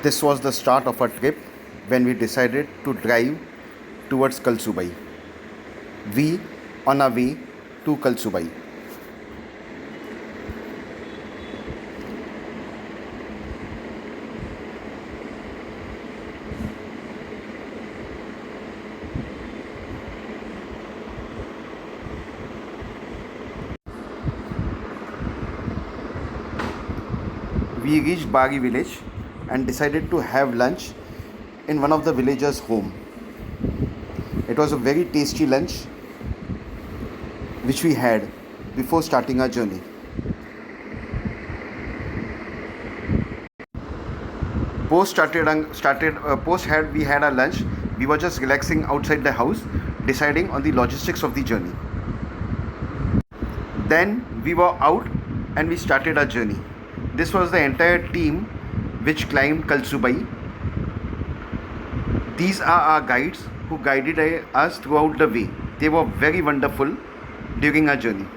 This was the start of our trip when we decided to drive towards Kalsubai. We on our way to Kalsubai. We reached Bagi village and decided to have lunch in one of the villagers' home. It was a very tasty lunch which we had before starting our journey. We had our lunch. We were just relaxing outside the house, deciding on the logistics of the journey. Then we were out and we started our journey. This was the entire team which climbed Kalsubai. These are our guides who guided us throughout the way. They were very wonderful during our journey.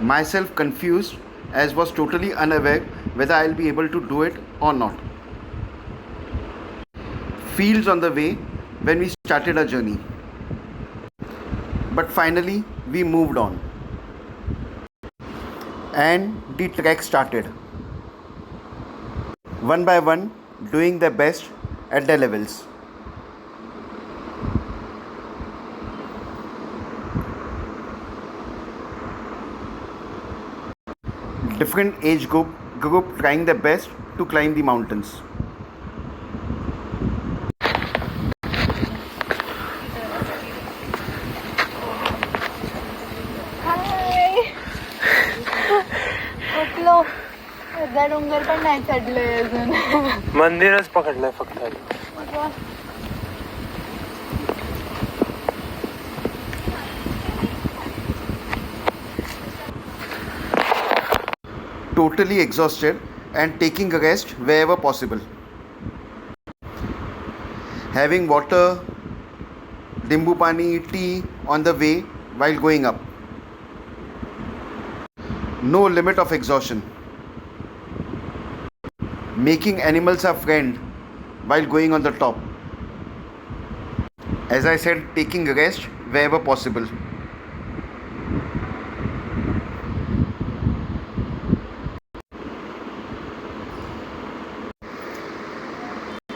Myself confused as was totally unaware whether I'll be able to do it or not. Fields on the way when we started our journey. But finally we moved on. And the trek started. One by one, doing their best at their levels. Different age group trying their best to climb the mountains. डोंगर पण नाही चढलोय अजून. मंदिरच पकडलंय फक्त. Totally exhausted and taking a rest wherever possible. Having water, dimbu pani, tea on the way while going up. No limit of exhaustion. Making animals our friend while going on the top. As I said, taking a rest wherever possible.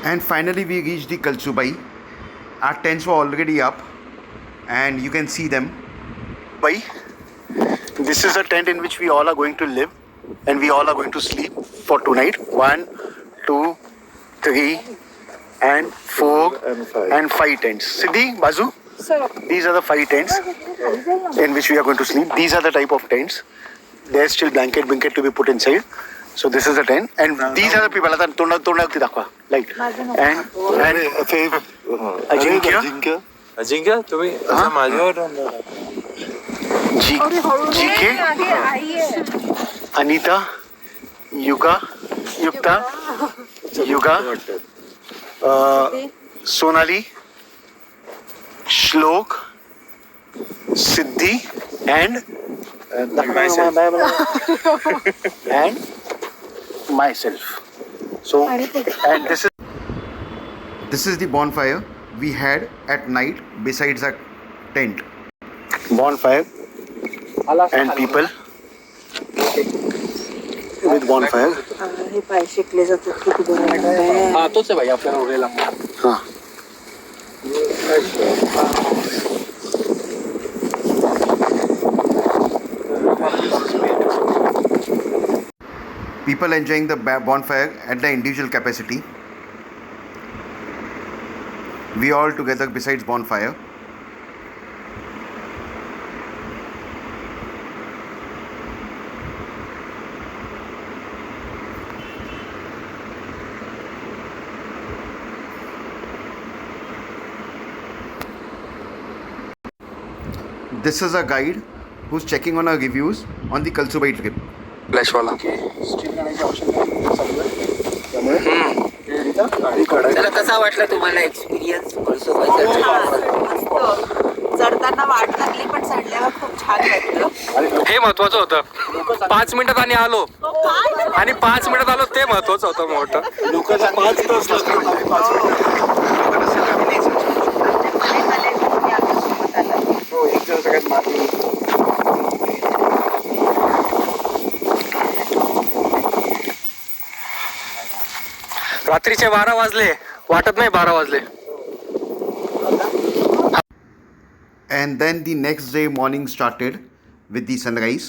And finally we reached the Kalsubai. Our tents were already up and you can see them. This is a tent in which we all are going to live and we all are going to sleep for tonight. 1, 2, 3 and 4 and 5 tents. Siddhi, Bazu? Sir. These are the 5 tents in which we are going to sleep. These are the type of tents. There's still blanket to be put inside. So this is a tent and these are the people. Like and Ajinkya तुम्ही आता माझ्यावर GK, Anita, Yukta, Sonali, Shlok, Siddhi and myself. So and this is the bonfire we had at night besides our tent. Bonfire and people with bonfire. हे पाय शिकले जातात किती बरं. हा तोच आहे भाई आपल्याला उरेला. हाँ. People enjoying the bonfire at the individual capacity. We all together besides bonfire. This is a guide who's checking on our reviews on the Kalsubai trip. Flash वाला. त्याला कसा वाटला तुम्हाला एक्सपिरियन्स? चढताना वाट लागली पण चढल्यावर खूप छान वाटलं. हे महत्वाचं होतं. 5 मिनिटात आणि आलो आणि 5 मिनिटात आलो ते महत्वाचं होतं मोठं. लोकांचा 5 तास लागतात आणि 5 हो एक जण सगळ्यात मागे. रात्रीचे 12 वाजले, वाटत नाही 12 वाजले. And then the next day morning started with the sunrise.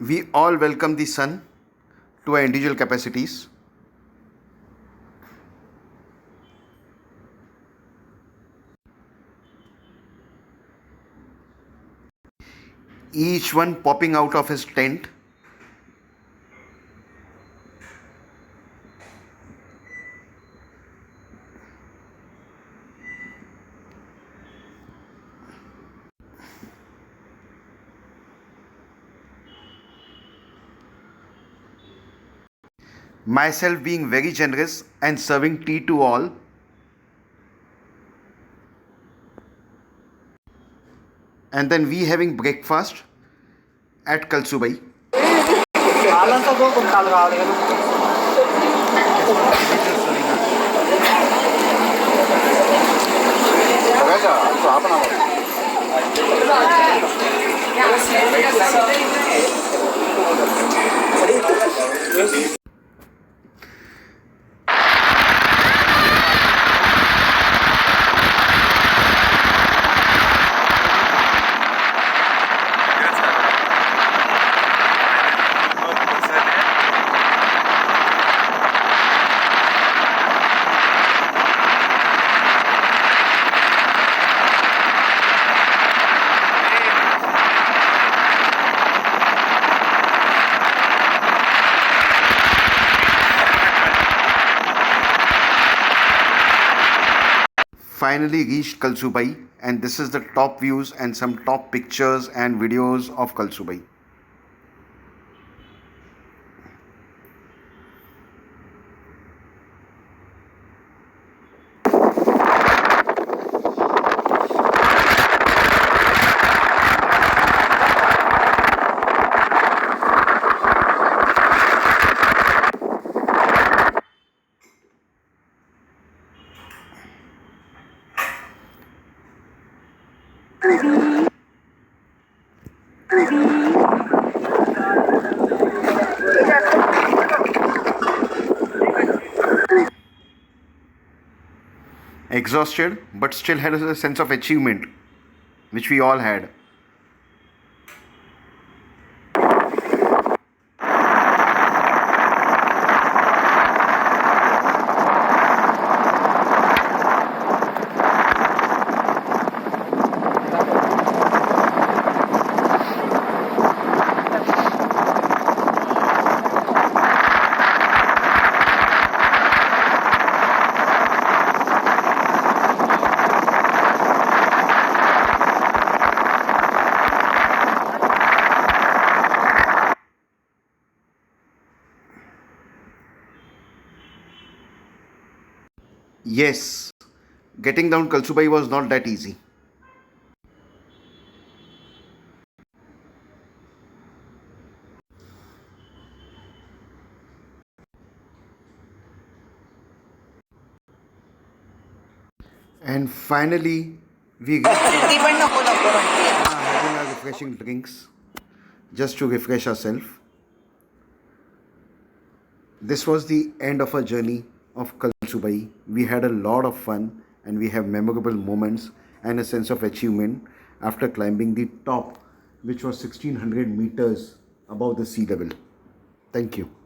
We all welcome the sun to our individual capacities. Each one popping out of his tent. Myself being very generous and serving tea to all. And then we having breakfast at Kalsubai. Finally reached Kalsubai, and this is the top views and some top pictures and videos of Kalsubai. Exhausted, but still had a sense of achievement, which we all had. Yes, getting down Kalsubai was not that easy. And finally, we reached having our refreshing drinks just to refresh ourselves. This was the end of our journey of Kalsubai. We had a lot of fun and we have memorable moments and a sense of achievement after climbing the top, which was 1600 meters above the sea level. Thank you.